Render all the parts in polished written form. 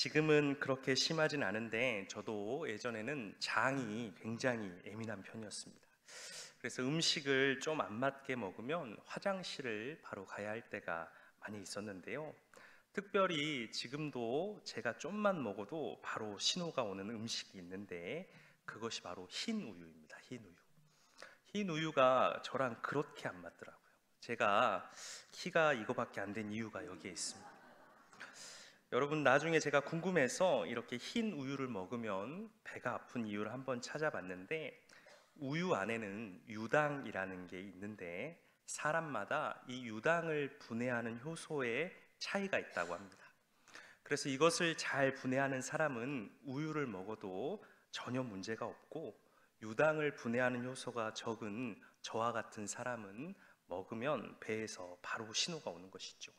지금은 그렇게 심하진 않은데 저도 예전에는 장이 굉장히 예민한 편이었습니다. 그래서 음식을 좀 안 맞게 먹으면 화장실을 바로 가야 할 때가 많이 있었는데요. 특별히 지금도 제가 좀만 먹어도 바로 신호가 오는 음식이 있는데 그것이 바로 흰 우유입니다. 흰 우유. 흰 우유가 저랑 그렇게 안 맞더라고요. 제가 키가 이거밖에 안 된 이유가 여기에 있습니다. 여러분, 나중에 제가 궁금해서 이렇게 흰 우유를 먹으면 배가 아픈 이유를 한번 찾아봤는데, 우유 안에는 유당이라는 게 있는데 사람마다 이 유당을 분해하는 효소에 차이가 있다고 합니다. 그래서 이것을 잘 분해하는 사람은 우유를 먹어도 전혀 문제가 없고, 유당을 분해하는 효소가 적은 저와 같은 사람은 먹으면 배에서 바로 신호가 오는 것이죠.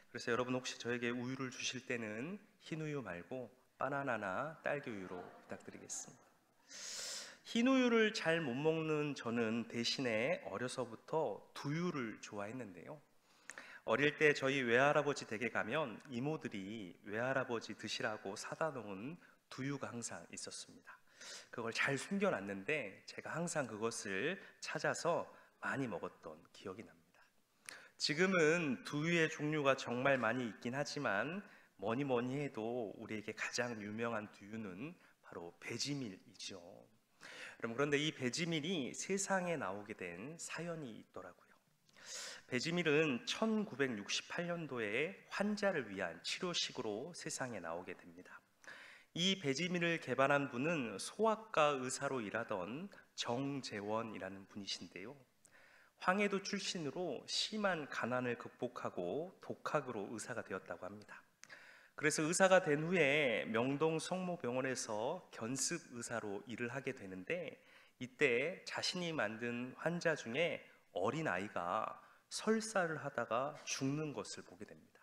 그래서 여러분, 혹시 저에게 우유를 주실 때는 흰 우유 말고 바나나나 딸기 우유로 부탁드리겠습니다. 흰 우유를 잘 못 먹는 저는 대신에 어려서부터 두유를 좋아했는데요. 어릴 때 저희 외할아버지 댁에 가면 이모들이 외할아버지 드시라고 사다 놓은 두유가 항상 있었습니다. 그걸 잘 숨겨놨는데 제가 항상 그것을 찾아서 많이 먹었던 기억이 납니다. 지금은 두유의 종류가 정말 많이 있긴 하지만 뭐니 뭐니 해도 우리에게 가장 유명한 두유는 바로 배지밀이죠. 여러분, 그런데 이 배지밀이 세상에 나오게 된 사연이 있더라고요. 배지밀은 1968년도에 환자를 위한 치료식으로 세상에 나오게 됩니다. 이 배지밀을 개발한 분은 소아과 의사로 일하던 정재원이라는 분이신데요. 황해도 출신으로 심한 가난을 극복하고 독학으로 의사가 되었다고 합니다. 그래서 의사가 된 후에 명동 성모병원에서 견습 의사로 일을 하게 되는데, 이때 자신이 만든 환자 중에 어린 아이가 설사를 하다가 죽는 것을 보게 됩니다.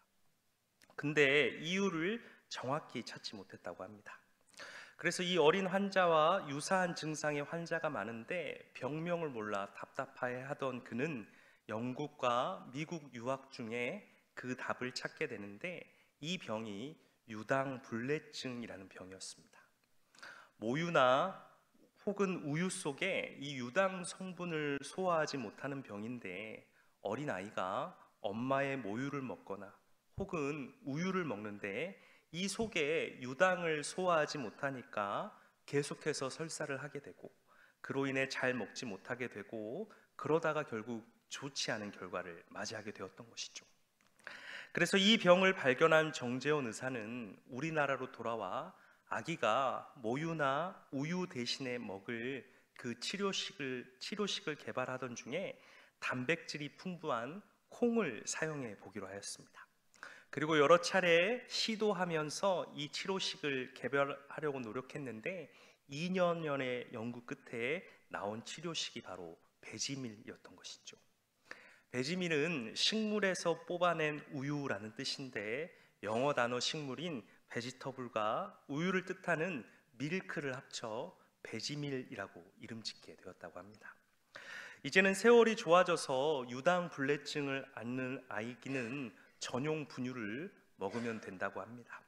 근데 이유를 정확히 찾지 못했다고 합니다. 그래서 이 어린 환자와 유사한 증상의 환자가 많은데 병명을 몰라 답답해하던 그는 영국과 미국 유학 중에 그 답을 찾게 되는데, 이 병이 유당불내증이라는 병이었습니다. 모유나 혹은 우유 속에 이 유당 성분을 소화하지 못하는 병인데, 어린아이가 엄마의 모유를 먹거나 혹은 우유를 먹는데 이 속에 유당을 소화하지 못하니까 계속해서 설사를 하게 되고, 그로 인해 잘 먹지 못하게 되고, 그러다가 결국 좋지 않은 결과를 맞이하게 되었던 것이죠. 그래서 이 병을 발견한 정재원 의사는 우리나라로 돌아와 아기가 모유나 우유 대신에 먹을 그 치료식을 개발하던 중에 단백질이 풍부한 콩을 사용해 보기로 하였습니다. 그리고 여러 차례 시도하면서 이 치료식을 개발하려고 노력했는데 2년여의 연구 끝에 나온 치료식이 바로 배지밀이었던 것이죠. 배지밀은 식물에서 뽑아낸 우유라는 뜻인데, 영어 단어 식물인 베지터블과 우유를 뜻하는 밀크를 합쳐 배지밀이라고 이름 짓게 되었다고 합니다. 이제는 세월이 좋아져서 유당불내증을 앓는 아이는 전용 분유를 먹으면 된다고 합니다.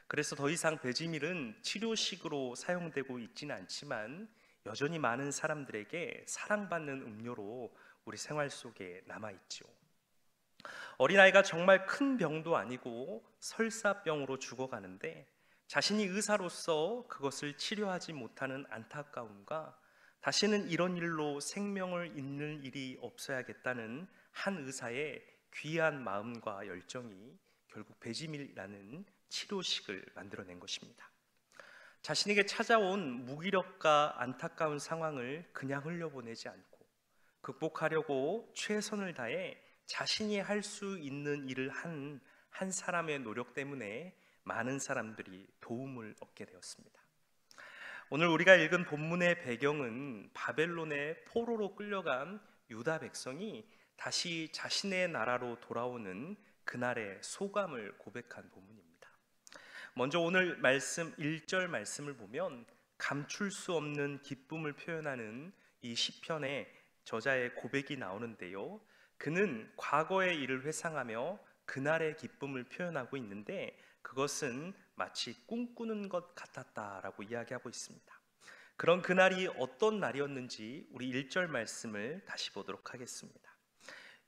그래서 더 이상 배지밀은 치료식으로 사용되고 있지는 않지만 여전히 많은 사람들에게 사랑받는 음료로 우리 생활 속에 남아있죠. 어린아이가 정말 큰 병도 아니고 설사병으로 죽어가는데 자신이 의사로서 그것을 치료하지 못하는 안타까움과 다시는 이런 일로 생명을 잇는 일이 없어야겠다는 한 의사의 귀한 마음과 열정이 결국 배지밀이라는 치료식을 만들어낸 것입니다. 자신에게 찾아온 무기력과 안타까운 상황을 그냥 흘려보내지 않고 극복하려고 최선을 다해 자신이 할 수 있는 일을 한 사람의 노력 때문에 많은 사람들이 도움을 얻게 되었습니다. 오늘 우리가 읽은 본문의 배경은 바벨론의 포로로 끌려간 유다 백성이 다시 자신의 나라로 돌아오는 그날의 소감을 고백한 본문입니다. 먼저 오늘 말씀 1절 말씀을 보면 감출 수 없는 기쁨을 표현하는 이 시편의 저자의 고백이 나오는데요. 그는 과거의 일을 회상하며 그날의 기쁨을 표현하고 있는데, 그것은 마치 꿈꾸는 것 같았다라고 이야기하고 있습니다. 그런 그날이 어떤 날이었는지 우리 1절 말씀을 다시 보도록 하겠습니다.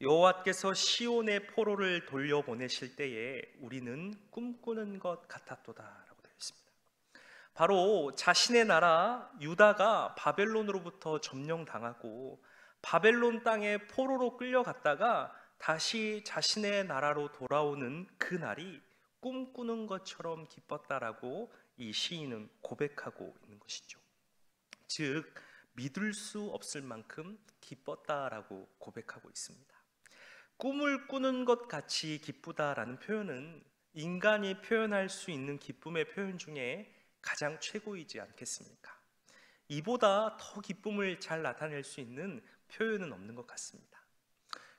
여호와께서 시온의 포로를 돌려보내실 때에 우리는 꿈꾸는 것 같았도다라고 되어 있습니다. 바로 자신의 나라 유다가 바벨론으로부터 점령당하고 바벨론 땅에 포로로 끌려갔다가 다시 자신의 나라로 돌아오는 그 날이 꿈꾸는 것처럼 기뻤다라고 이 시인은 고백하고 있는 것이죠. 즉 믿을 수 없을 만큼 기뻤다라고 고백하고 있습니다. 꿈을 꾸는 것 같이 기쁘다라는 표현은 인간이 표현할 수 있는 기쁨의 표현 중에 가장 최고이지 않겠습니까? 이보다 더 기쁨을 잘 나타낼 수 있는 표현은 없는 것 같습니다.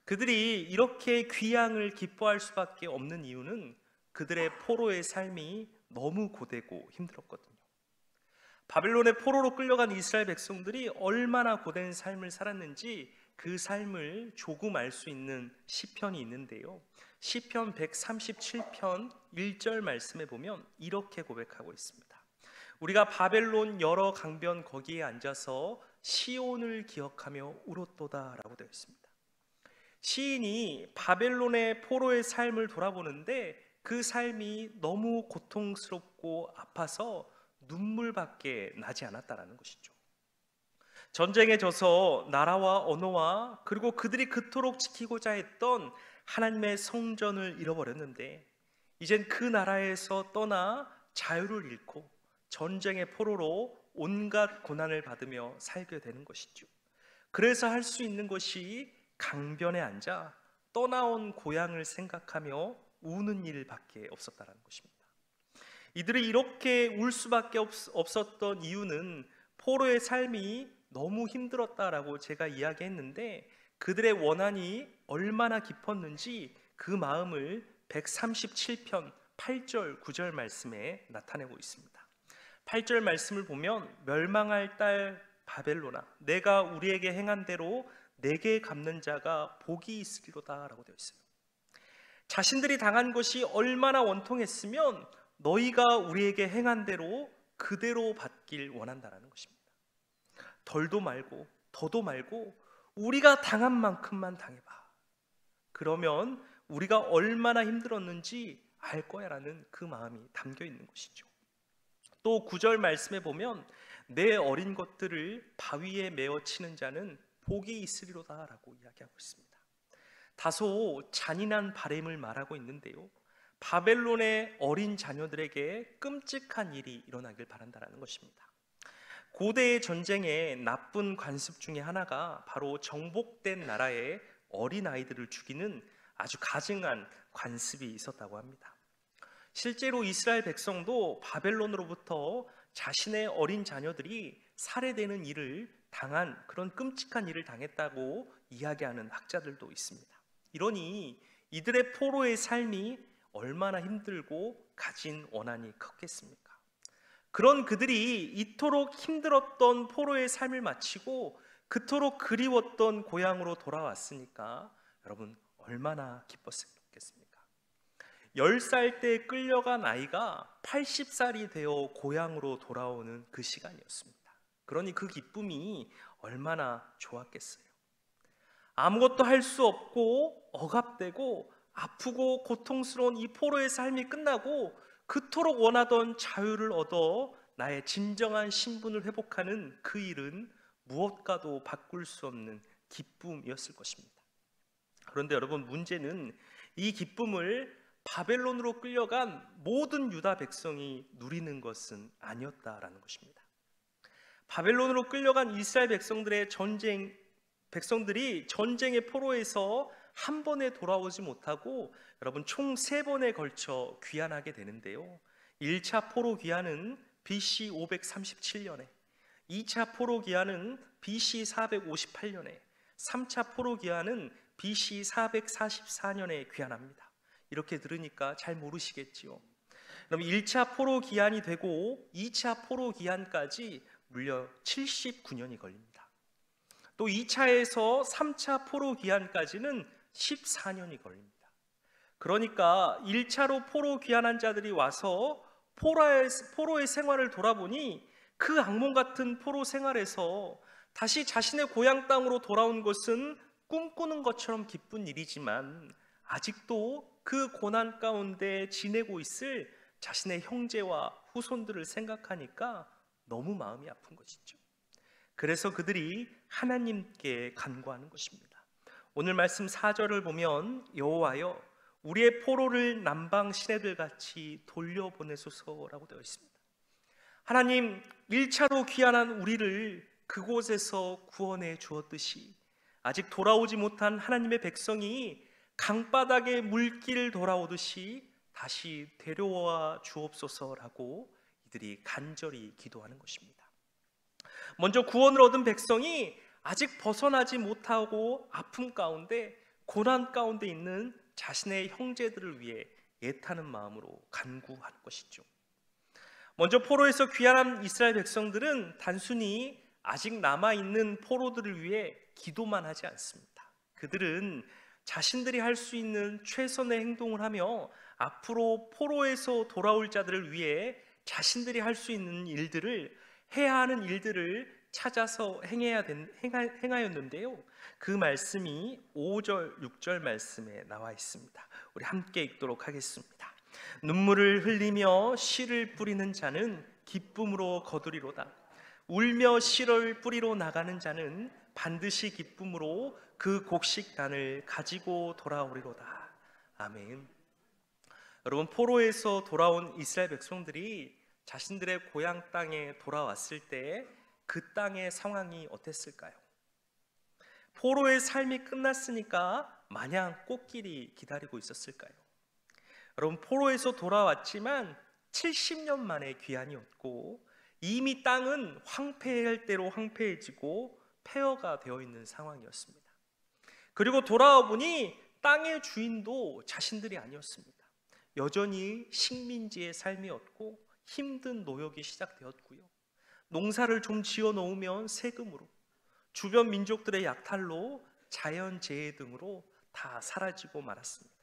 그들이 이렇게 귀향을 기뻐할 수밖에 없는 이유는 그들의 포로의 삶이 너무 고되고 힘들었거든요. 바벨론의 포로로 끌려간 이스라엘 백성들이 얼마나 고된 삶을 살았는지 그 삶을 조금 알 수 있는 시편이 있는데요. 시편 137편 1절 말씀에 보면 이렇게 고백하고 있습니다. 우리가 바벨론 여러 강변 거기에 앉아서 시온을 기억하며 울었도다 라고 되어 있습니다. 시인이 바벨론의 포로의 삶을 돌아보는데 그 삶이 너무 고통스럽고 아파서 눈물밖에 나지 않았다라는 것이죠. 전쟁에 져서 나라와 언어와 그리고 그들이 그토록 지키고자 했던 하나님의 성전을 잃어버렸는데 이젠 그 나라에서 떠나 자유를 잃고 전쟁의 포로로 온갖 고난을 받으며 살게 되는 것이죠. 그래서 할 수 있는 것이 강변에 앉아 떠나온 고향을 생각하며 우는 일밖에 없었다는 것입니다. 이들이 이렇게 울 수밖에 없었던 이유는 포로의 삶이 너무 힘들었다라고 제가 이야기했는데 그들의 원한이 얼마나 깊었는지 그 마음을 137편 8절 9절 말씀에 나타내고 있습니다. 8절 말씀을 보면 멸망할 딸 바벨론아 내가 우리에게 행한 대로 내게 갚는 자가 복이 있으리로다 라고 되어 있어요. 자신들이 당한 것이 얼마나 원통했으면 너희가 우리에게 행한 대로 그대로 받길 원한다라는 것입니다. 덜도 말고 더도 말고 우리가 당한 만큼만 당해봐. 그러면 우리가 얼마나 힘들었는지 알 거야 라는 그 마음이 담겨 있는 것이죠. 또 9절 말씀에 보면 내 어린 것들을 바위에 메어 치는 자는 복이 있으리로다 라고 이야기하고 있습니다. 다소 잔인한 바램을 말하고 있는데요, 바벨론의 어린 자녀들에게 끔찍한 일이 일어나길 바란다는 것입니다. 고대의 전쟁의 나쁜 관습 중에 하나가 바로 정복된 나라의 어린아이들을 죽이는 아주 가증한 관습이 있었다고 합니다. 실제로 이스라엘 백성도 바벨론으로부터 자신의 어린 자녀들이 살해되는 일을 당한 그런 끔찍한 일을 당했다고 이야기하는 학자들도 있습니다. 이러니 이들의 포로의 삶이 얼마나 힘들고 가진 원한이 컸겠습니까? 그런 그들이 이토록 힘들었던 포로의 삶을 마치고 그토록 그리웠던 고향으로 돌아왔으니까 여러분 얼마나 기뻤겠습니까? 10살 때 끌려간 아이가 80살이 되어 고향으로 돌아오는 그 시간이었습니다. 그러니 그 기쁨이 얼마나 좋았겠어요. 아무것도 할 수 없고 억압되고 아프고 고통스러운 이 포로의 삶이 끝나고 그토록 원하던 자유를 얻어 나의 진정한 신분을 회복하는 그 일은 무엇과도 바꿀 수 없는 기쁨이었을 것입니다. 그런데 여러분, 문제는 이 기쁨을 바벨론으로 끌려간 모든 유다 백성이 누리는 것은 아니었다라는 것입니다. 바벨론으로 끌려간 이스라엘 백성들이 전쟁의 포로에서 한 번에 돌아오지 못하고 여러분 총 3번에 걸쳐 귀환하게 되는데요, 1차 포로 귀환은 BC 537년에, 2차 포로 귀환은 BC 458년에, 3차 포로 귀환은 BC 444년에 귀환합니다. 이렇게 들으니까 잘 모르시겠지요. 그럼 1차 포로 귀환이 되고 2차 포로 귀환까지 무려 79년이 걸립니다. 또 2차에서 3차 포로 귀환까지는 14년이 걸립니다. 그러니까 1차로 포로 귀환한 자들이 와서 포로의 생활을 돌아보니 그 악몽 같은 포로 생활에서 다시 자신의 고향 땅으로 돌아온 것은 꿈꾸는 것처럼 기쁜 일이지만 아직도 그 고난 가운데 지내고 있을 자신의 형제와 후손들을 생각하니까 너무 마음이 아픈 것이죠. 그래서 그들이 하나님께 간구하는 것입니다. 오늘 말씀 4절을 보면 여호와여 우리의 포로를 남방 시내들 같이 돌려보내소서라고 되어 있습니다. 하나님, 1차로 귀환한 우리를 그곳에서 구원해 주었듯이 아직 돌아오지 못한 하나님의 백성이 강바닥에 물길 돌아오듯이 다시 데려와 주옵소서라고 이들이 간절히 기도하는 것입니다. 먼저 구원을 얻은 백성이 아직 벗어나지 못하고 아픔 가운데 고난 가운데 있는 자신의 형제들을 위해 애타는 마음으로 간구하는 것이죠. 먼저 포로에서 귀환한 이스라엘 백성들은 단순히 아직 남아있는 포로들을 위해 기도만 하지 않습니다. 그들은 자신들이 할 수 있는 최선의 행동을 하며 앞으로 포로에서 돌아올 자들을 위해 자신들이 할 수 있는 일들을, 해야 하는 일들을 찾아서 행하였는데요. 그 말씀이 5절, 6절 말씀에 나와 있습니다. 우리 함께 읽도록 하겠습니다. 눈물을 흘리며 씨를 뿌리는 자는 기쁨으로 거두리로다. 울며 씨를 뿌리러 나가는 자는 반드시 기쁨으로 그 곡식단을 가지고 돌아오리로다. 아멘. 여러분, 포로에서 돌아온 이스라엘 백성들이 자신들의 고향 땅에 돌아왔을 때 그 땅의 상황이 어땠을까요? 포로의 삶이 끝났으니까 마냥 꽃길이 기다리고 있었을까요? 여러분, 포로에서 돌아왔지만 70년 만에 귀환이었고 이미 땅은 황폐할 대로 황폐해지고 폐허가 되어 있는 상황이었습니다. 그리고 돌아와 보니 땅의 주인도 자신들이 아니었습니다. 여전히 식민지의 삶이었고 힘든 노역이 시작되었고요. 농사를 좀 지어 놓으면 세금으로, 주변 민족들의 약탈로, 자연재해 등으로 다 사라지고 말았습니다.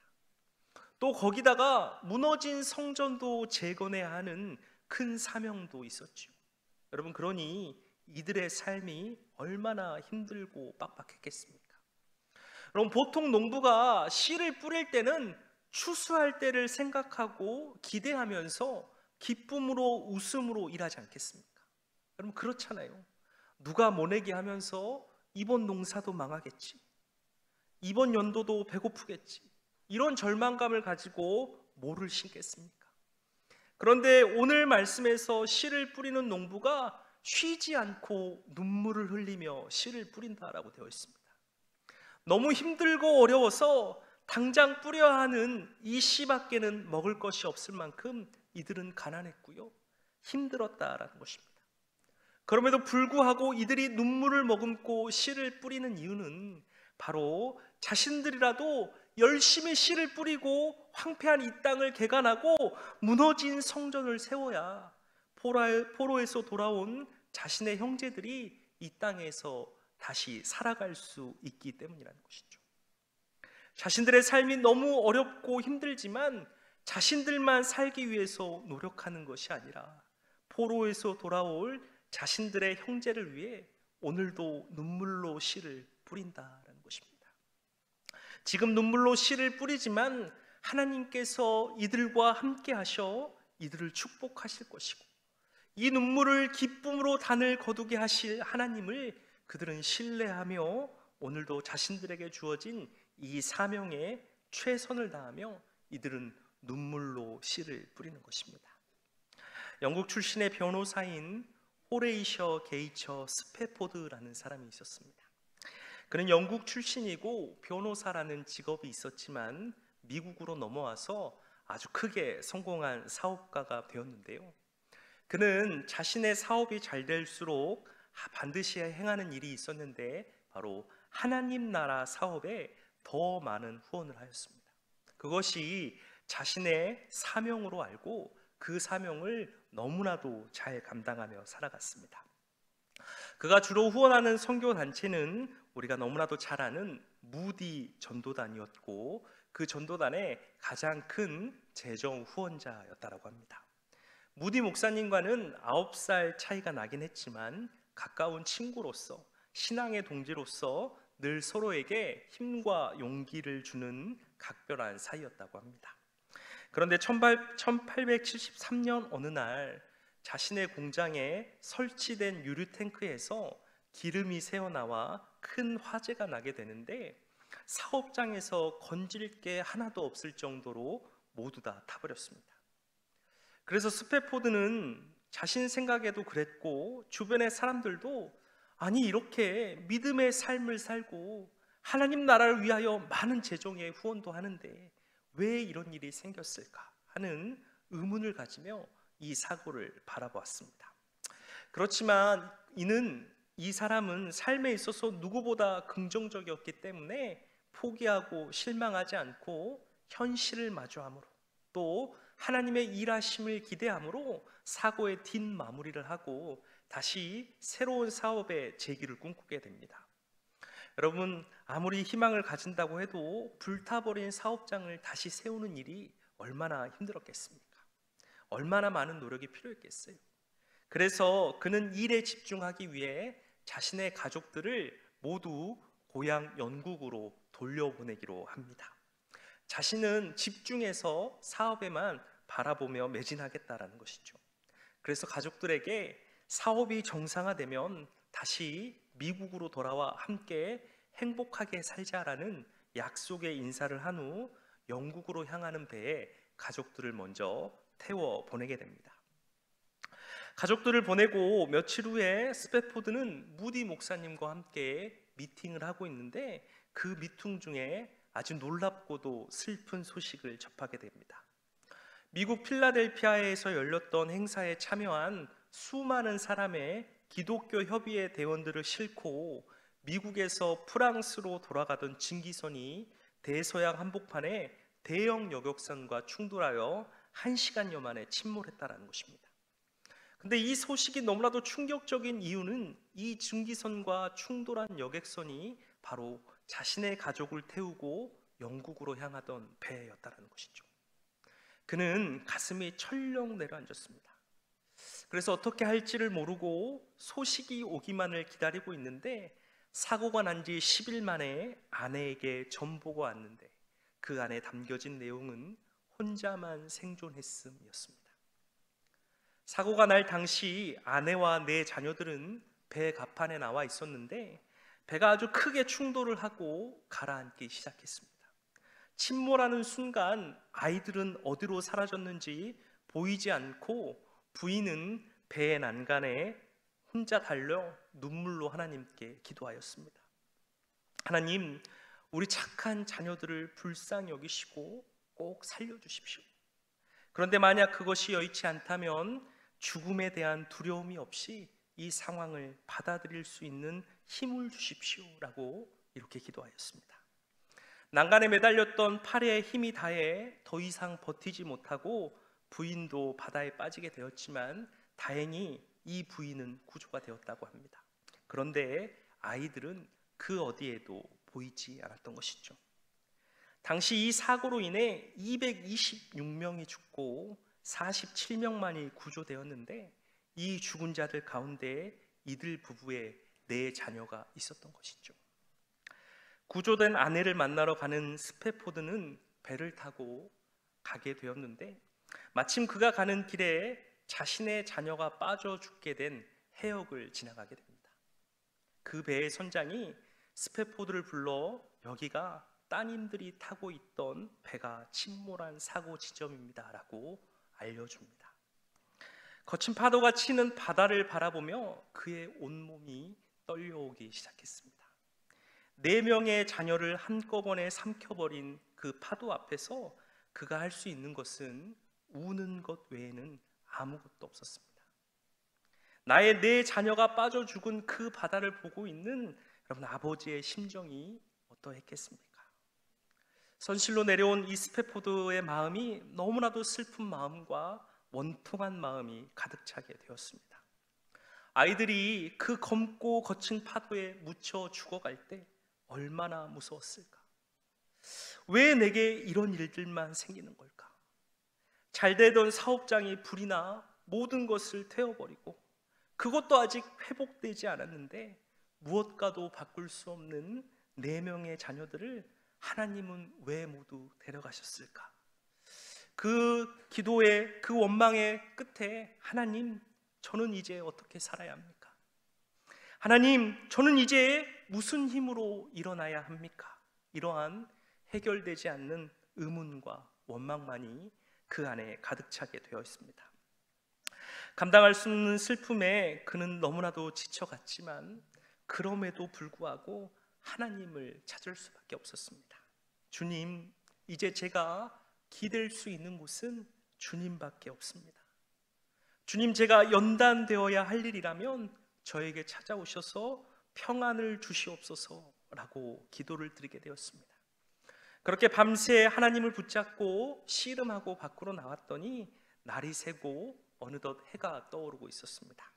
또 거기다가 무너진 성전도 재건해야 하는 큰 사명도 있었죠. 여러분, 그러니 이들의 삶이 얼마나 힘들고 빡빡했겠습니까? 여러분, 보통 농부가 씨를 뿌릴 때는 추수할 때를 생각하고 기대하면서 기쁨으로 웃음으로 일하지 않겠습니까? 여러분, 그렇잖아요. 누가 모내기 하면서 이번 농사도 망하겠지, 이번 연도도 배고프겠지, 이런 절망감을 가지고 뭐를 심겠습니까? 그런데 오늘 말씀에서 씨를 뿌리는 농부가 쉬지 않고 눈물을 흘리며 씨를 뿌린다라고 되어 있습니다. 너무 힘들고 어려워서 당장 뿌려야 하는 이 씨밖에는 먹을 것이 없을 만큼 이들은 가난했고요, 힘들었다라는 것입니다. 그럼에도 불구하고 이들이 눈물을 머금고 씨를 뿌리는 이유는 바로 자신들이라도 열심히 씨를 뿌리고 황폐한 이 땅을 개간하고 무너진 성전을 세워야 포로에서 돌아온 자신의 형제들이 이 땅에서 다시 살아갈 수 있기 때문이라는 것이죠. 자신들의 삶이 너무 어렵고 힘들지만 자신들만 살기 위해서 노력하는 것이 아니라 포로에서 돌아올 자신들의 형제를 위해 오늘도 눈물로 씨를 뿌린다라는 것입니다. 지금 눈물로 씨를 뿌리지만 하나님께서 이들과 함께 하셔 이들을 축복하실 것이고, 이 눈물을 기쁨으로 단을 거두게 하실 하나님을 그들은 신뢰하며 오늘도 자신들에게 주어진 이 사명에 최선을 다하며 이들은 눈물로 씨를 뿌리는 것입니다. 영국 출신의 변호사인 호레이셔 게이처 스패포드라는 사람이 있었습니다. 그는 영국 출신이고 변호사라는 직업이 있었지만 미국으로 넘어와서 아주 크게 성공한 사업가가 되었는데요. 그는 자신의 사업이 잘 될수록 반드시 행하는 일이 있었는데 바로 하나님 나라 사업에 더 많은 후원을 하였습니다. 그것이 자신의 사명으로 알고 그 사명을 너무나도 잘 감당하며 살아갔습니다. 그가 주로 후원하는 선교 단체는 우리가 너무나도 잘 아는 무디 전도단이었고 그 전도단의 가장 큰 재정 후원자였다고 합니다. 무디 목사님과는 9살 차이가 나긴 했지만 가까운 친구로서, 신앙의 동지로서 늘 서로에게 힘과 용기를 주는 각별한 사이였다고 합니다. 그런데 1873년 어느 날 자신의 공장에 설치된 유류 탱크에서 기름이 새어나와 큰 화재가 나게 되는데, 사업장에서 건질 게 하나도 없을 정도로 모두 다 타버렸습니다. 그래서 스패포드는 자신 생각에도 그랬고, 주변의 사람들도 아니 이렇게 믿음의 삶을 살고 하나님 나라를 위하여 많은 재정에 후원도 하는데 왜 이런 일이 생겼을까 하는 의문을 가지며 이 사고를 바라보았습니다. 그렇지만 이 사람은 삶에 있어서 누구보다 긍정적이었기 때문에 포기하고 실망하지 않고 현실을 마주함으로, 또 하나님의 일하심을 기대함으로 사고의 뒷마무리를 하고 다시 새로운 사업의 재기를 꿈꾸게 됩니다. 여러분, 아무리 희망을 가진다고 해도 불타버린 사업장을 다시 세우는 일이 얼마나 힘들었겠습니까? 얼마나 많은 노력이 필요했겠어요? 그래서 그는 일에 집중하기 위해 자신의 가족들을 모두 고향 영국으로 돌려보내기로 합니다. 자신은 집중해서 사업에만 바라보며 매진하겠다라는 것이죠. 그래서 가족들에게 사업이 정상화되면 다시 미국으로 돌아와 함께 행복하게 살자라는 약속의 인사를 한 후 영국으로 향하는 배에 가족들을 먼저 태워 보내게 됩니다. 가족들을 보내고 며칠 후에 스패포드는 무디 목사님과 함께 미팅을 하고 있는데, 그 미팅 중에 아주 놀랍고도 슬픈 소식을 접하게 됩니다. 미국 필라델피아에서 열렸던 행사에 참여한 수많은 사람의 기독교 협의회 대원들을 싣고 미국에서 프랑스로 돌아가던 증기선이 대서양 한복판에 대형 여객선과 충돌하여 1시간여 만에 침몰했다는 것입니다. 근데 이 소식이 너무나도 충격적인 이유는 이 증기선과 충돌한 여객선이 바로 자신의 가족을 태우고 영국으로 향하던 배였다는 것이죠. 그는 가슴이 철렁 내려앉았습니다. 그래서 어떻게 할지를 모르고 소식이 오기만을 기다리고 있는데, 사고가 난 지 10일 만에 아내에게 전보가 왔는데 그 안에 담겨진 내용은 혼자만 생존했음이었습니다. 사고가 날 당시 아내와 네 자녀들은 배 갑판에 나와 있었는데 배가 아주 크게 충돌을 하고 가라앉기 시작했습니다. 침몰하는 순간 아이들은 어디로 사라졌는지 보이지 않고 부인은 배의 난간에 혼자 달려 눈물로 하나님께 기도하였습니다. 하나님, 우리 착한 자녀들을 불쌍히 여기시고 꼭 살려주십시오. 그런데 만약 그것이 여의치 않다면 죽음에 대한 두려움이 없이 이 상황을 받아들일 수 있는 힘을 주십시오 라고 이렇게 기도하였습니다. 난간에 매달렸던 팔에 힘이 다해 더 이상 버티지 못하고 부인도 바다에 빠지게 되었지만 다행히 이 부인은 구조가 되었다고 합니다. 그런데 아이들은 그 어디에도 보이지 않았던 것이죠. 당시 이 사고로 인해 226명이 죽고 47명만이 구조되었는데, 이 죽은 자들 가운데 이들 부부의 4자녀가 있었던 것이죠. 구조된 아내를 만나러 가는 스패포드는 배를 타고 가게 되었는데, 마침 그가 가는 길에 자신의 자녀가 빠져 죽게 된 해역을 지나가게 됩니다. 그 배의 선장이 스패포드를 불러 여기가 따님들이 타고 있던 배가 침몰한 사고 지점입니다 라고 알려줍니다. 거친 파도가 치는 바다를 바라보며 그의 온몸이 떨려오기 시작했습니다. 4명의 자녀를 한꺼번에 삼켜버린 그 파도 앞에서 그가 할 수 있는 것은 우는 것 외에는 아무것도 없었습니다. 나의 4자녀가 빠져 죽은 그 바다를 보고 있는 여러분, 아버지의 심정이 어떠했겠습니까? 선실로 내려온 이 스패포드의 마음이 너무나도 슬픈 마음과 원통한 마음이 가득 차게 되었습니다. 아이들이 그 검고 거친 파도에 묻혀 죽어갈 때 얼마나 무서웠을까? 왜 내게 이런 일들만 생기는 걸까? 잘 되던 사업장이 불이 나 모든 것을 태워버리고 그것도 아직 회복되지 않았는데 무엇과도 바꿀 수 없는 4명의 자녀들을 하나님은 왜 모두 데려가셨을까? 그 기도의 그 원망의 끝에 하나님, 저는 이제 어떻게 살아야 합니까? 하나님, 저는 이제 무슨 힘으로 일어나야 합니까? 이러한 해결되지 않는 의문과 원망만이 그 안에 가득 차게 되어 있습니다. 감당할 수 없는 슬픔에 그는 너무나도 지쳐갔지만 그럼에도 불구하고 하나님을 찾을 수밖에 없었습니다. 주님, 이제 제가 기댈 수 있는 곳은 주님밖에 없습니다. 주님, 제가 연단되어야 할 일이라면 저에게 찾아오셔서 평안을 주시옵소서라고 기도를 드리게 되었습니다. 그렇게 밤새 하나님을 붙잡고 씨름하고 밖으로 나왔더니 날이 새고 어느덧 해가 떠오르고 있었습니다.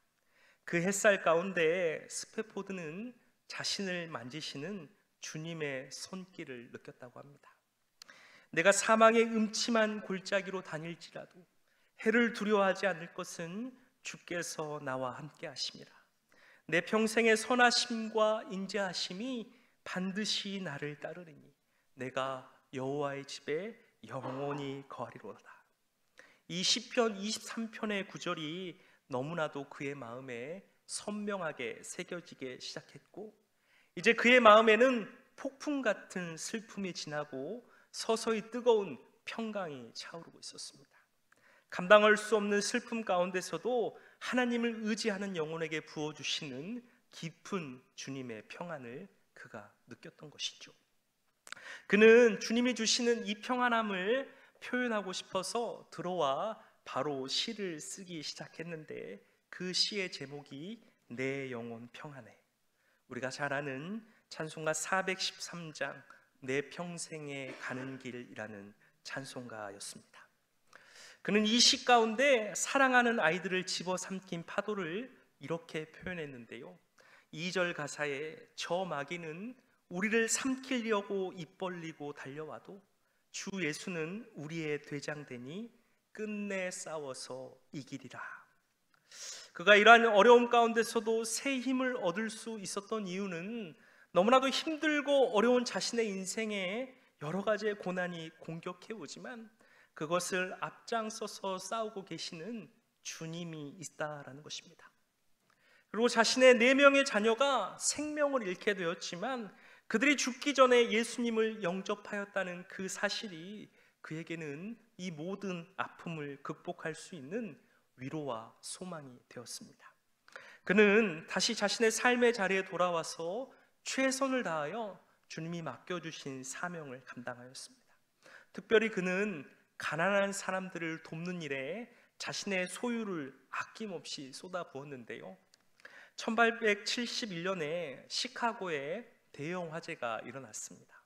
그 햇살 가운데 스페포드는 자신을 만지시는 주님의 손길을 느꼈다고 합니다. 내가 사망의 음침한 골짜기로 다닐지라도 해를 두려워하지 않을 것은 주께서 나와 함께 하심이라. 내 평생의 선하심과 인자하심이 반드시 나를 따르리니 내가 여호와의 집에 영원히 거하리로다. 이 시편 23편의 구절이 너무나도 그의 마음에 선명하게 새겨지게 시작했고, 이제 그의 마음에는 폭풍 같은 슬픔이 지나고 서서히 뜨거운 평강이 차오르고 있었습니다. 감당할 수 없는 슬픔 가운데서도 하나님을 의지하는 영혼에게 부어주시는 깊은 주님의 평안을 그가 느꼈던 것이죠. 그는 주님이 주시는 이 평안함을 표현하고 싶어서 들어와 바로 시를 쓰기 시작했는데, 그 시의 제목이 내 영혼 평안해. 우리가 잘 아는 찬송가 413장 내 평생에 가는 길이라는 찬송가였습니다. 그는 이 시 가운데 사랑하는 아이들을 집어삼킨 파도를 이렇게 표현했는데요, 2절 가사에 저 마귀는 우리를 삼키려고 입 벌리고 달려와도 주 예수는 우리의 대장되니 끝내 싸워서 이기리라. 그가 이러한 어려움 가운데서도 새 힘을 얻을 수 있었던 이유는 너무나도 힘들고 어려운 자신의 인생에 여러 가지의 고난이 공격해 오지만 그것을 앞장서서 싸우고 계시는 주님이 있다라는 것입니다. 그리고 자신의 4명의 자녀가 생명을 잃게 되었지만 그들이 죽기 전에 예수님을 영접하였다는 그 사실이 그에게는 이 모든 아픔을 극복할 수 있는 위로와 소망이 되었습니다. 그는 다시 자신의 삶의 자리에 돌아와서 최선을 다하여 주님이 맡겨주신 사명을 감당하였습니다. 특별히 그는 가난한 사람들을 돕는 일에 자신의 소유를 아낌없이 쏟아부었는데요, 1871년에 시카고에 대형 화재가 일어났습니다.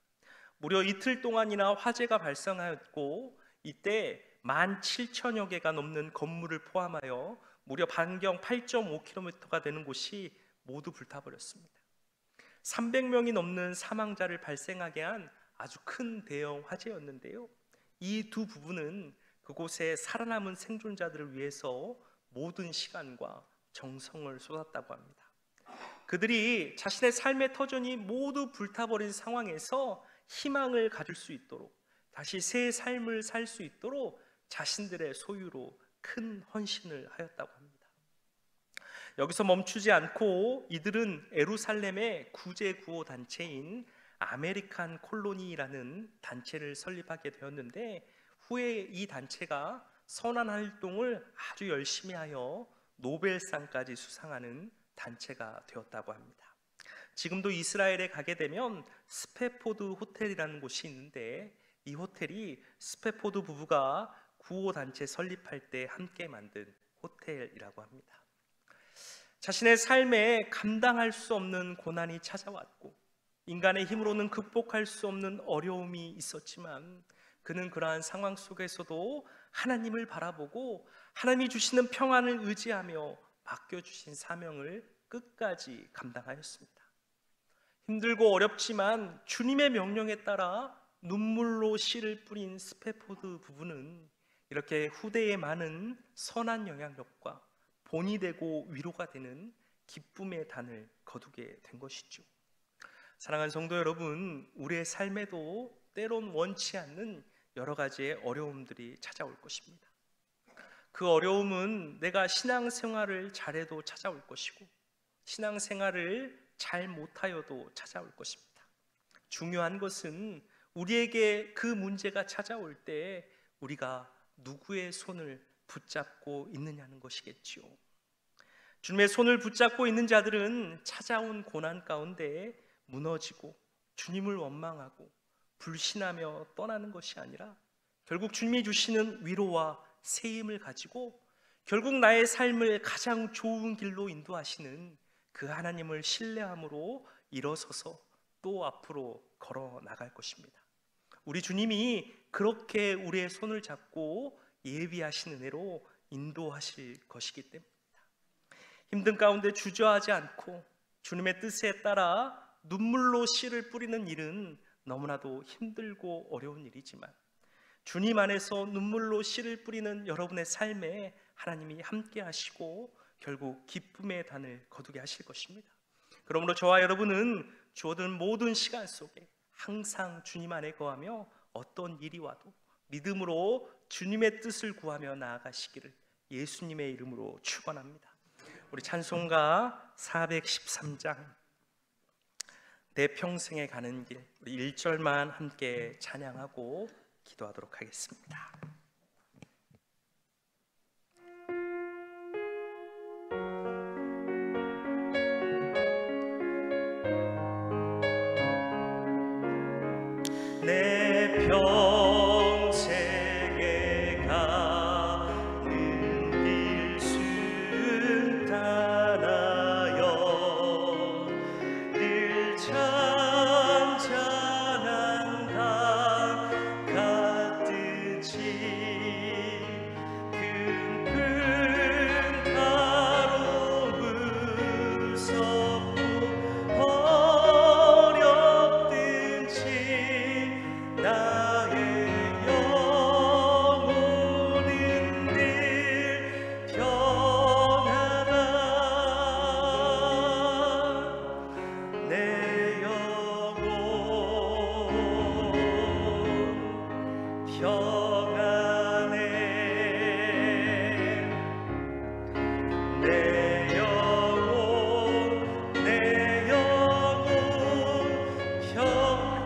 무려 이틀 동안이나 화재가 발생하였고, 이때 17,000여 개가 넘는 건물을 포함하여 무려 반경 8.5km가 되는 곳이 모두 불타버렸습니다. 300명이 넘는 사망자를 발생하게 한 아주 큰 대형 화재였는데요, 이 두 부부는 그곳에 살아남은 생존자들을 위해서 모든 시간과 정성을 쏟았다고 합니다. 그들이 자신의 삶의 터전이 모두 불타버린 상황에서 희망을 가질 수 있도록, 다시 새 삶을 살 수 있도록 자신들의 소유로 큰 헌신을 하였다고 합니다. 여기서 멈추지 않고 이들은 예루살렘의 구제 구호 단체인 아메리칸 콜로니라는 단체를 설립하게 되었는데, 후에 이 단체가 선한 활동을 아주 열심히 하여 노벨상까지 수상하는 단체가 되었다고 합니다. 지금도 이스라엘에 가게 되면 스페포드 호텔이라는 곳이 있는데, 이 호텔이 스페포드 부부가 구호단체 설립할 때 함께 만든 호텔이라고 합니다. 자신의 삶에 감당할 수 없는 고난이 찾아왔고 인간의 힘으로는 극복할 수 없는 어려움이 있었지만, 그는 그러한 상황 속에서도 하나님을 바라보고 하나님이 주시는 평안을 의지하며 맡겨주신 사명을 끝까지 감당하였습니다. 힘들고 어렵지만 주님의 명령에 따라 눈물로 씨를 뿌린 스페포드 부부는 이렇게 후대에 많은 선한 영향력과 본이 되고 위로가 되는 기쁨의 단을 거두게 된 것이죠. 사랑하는 성도 여러분, 우리의 삶에도 때론 원치 않는 여러 가지의 어려움들이 찾아올 것입니다. 그 어려움은 내가 신앙생활을 잘해도 찾아올 것이고, 신앙생활을 잘 못하여도 찾아올 것입니다. 중요한 것은 우리에게 그 문제가 찾아올 때 우리가 누구의 손을 붙잡고 있느냐는 것이겠지요. 주님의 손을 붙잡고 있는 자들은 찾아온 고난 가운데 무너지고 주님을 원망하고 불신하며 떠나는 것이 아니라 결국 주님이 주시는 위로와 세임을 가지고 결국 나의 삶을 가장 좋은 길로 인도하시는 그 하나님을 신뢰함으로 일어서서 또 앞으로 걸어 나갈 것입니다. 우리 주님이 그렇게 우리의 손을 잡고 예비하신 은혜로 인도하실 것이기 때문입니다. 힘든 가운데 주저하지 않고 주님의 뜻에 따라 눈물로 씨를 뿌리는 일은 너무나도 힘들고 어려운 일이지만, 주님 안에서 눈물로 씨를 뿌리는 여러분의 삶에 하나님이 함께 하시고 결국 기쁨의 단을 거두게 하실 것입니다. 그러므로 저와 여러분은 주어진 모든 시간 속에 항상 주님 안에 거하며 어떤 일이 와도 믿음으로 주님의 뜻을 구하며 나아가시기를 예수님의 이름으로 축원합니다. 우리 찬송가 413장 내 평생에 가는 길, 우리 1절만 함께 찬양하고 기도하도록 하겠습니다. 내 평생에 가는 길 순탄하여 늘 잔잔한 강 같듯이 큰 가로 무섭고 어렵든지 나의 영혼은 늘 평안하다. 내 영혼 평안해. 내 영혼 평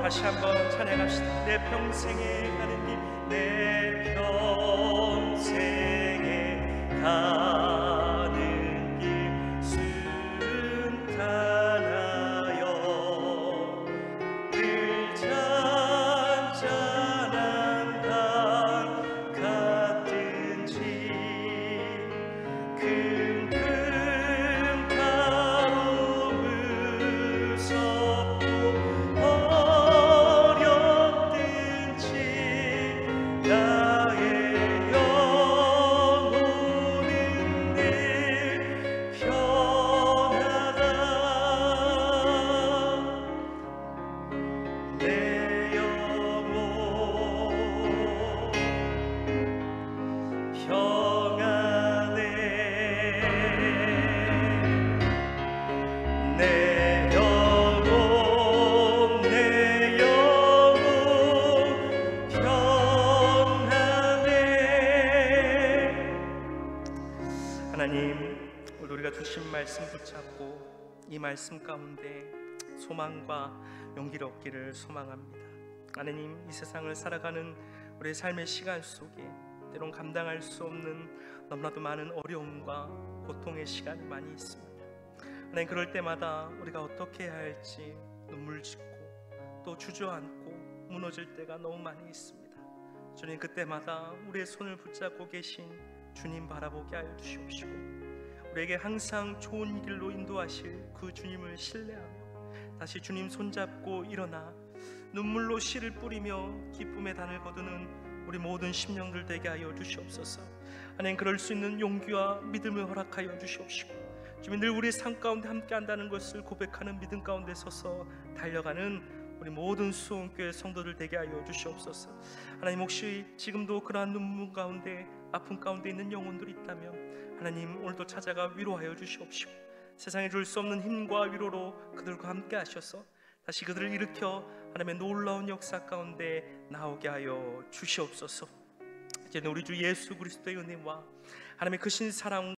다시 한번 찬양합시다. 내 평생에 가는 길, 내 평생에 가는 길 순탄하여 늘 잔잔한 강 같든지 큰 가로 무섭고 어렵든지 나의 영혼은 늘 평안하다. 내 영혼 평안해. 내 영혼 평안해. 하나님, 오늘 우리가 주신 말씀 붙잡고 이 말씀 가운데 소망과 용기를 얻기를 소망합니다. 하나님, 이 세상을 살아가는 우리의 삶의 시간 속에 때론 감당할 수 없는 너무나도 많은 어려움과 고통의 시간이 많이 있습니다. 하나님, 그럴 때마다 우리가 어떻게 해야 할지 눈물 짓고 또 주저앉고 무너질 때가 너무 많이 있습니다. 주님, 그때마다 우리의 손을 붙잡고 계신 주님 바라보게 하여 주시옵시고 우리에게 항상 좋은 길로 인도하실 그 주님을 신뢰하며 다시 주님 손잡고 일어나 눈물로 씨를 뿌리며 기쁨의 단을 거두는 우리 모든 심령들 되게 하여 주시옵소서. 하나님, 그럴 수 있는 용기와 믿음을 허락하여 주시옵시고 주님, 늘 우리의 삶 가운데 함께 한다는 것을 고백하는 믿음 가운데 서서 달려가는 우리 모든 수원교회 성도들 되게 하여 주시옵소서. 하나님, 혹시 지금도 그러한 눈물 가운데 아픔 가운데 있는 영혼들이 있다면 하나님 오늘도 찾아가 위로하여 주시옵시고, 세상에 줄 수 없는 힘과 위로로 그들과 함께 하셔서 다시 그들을 일으켜 하나님의 놀라운 역사 가운데 나오게 하여 주시옵소서. 이제는 우리 주 예수 그리스도의 은혜와 하나님의 크신 사랑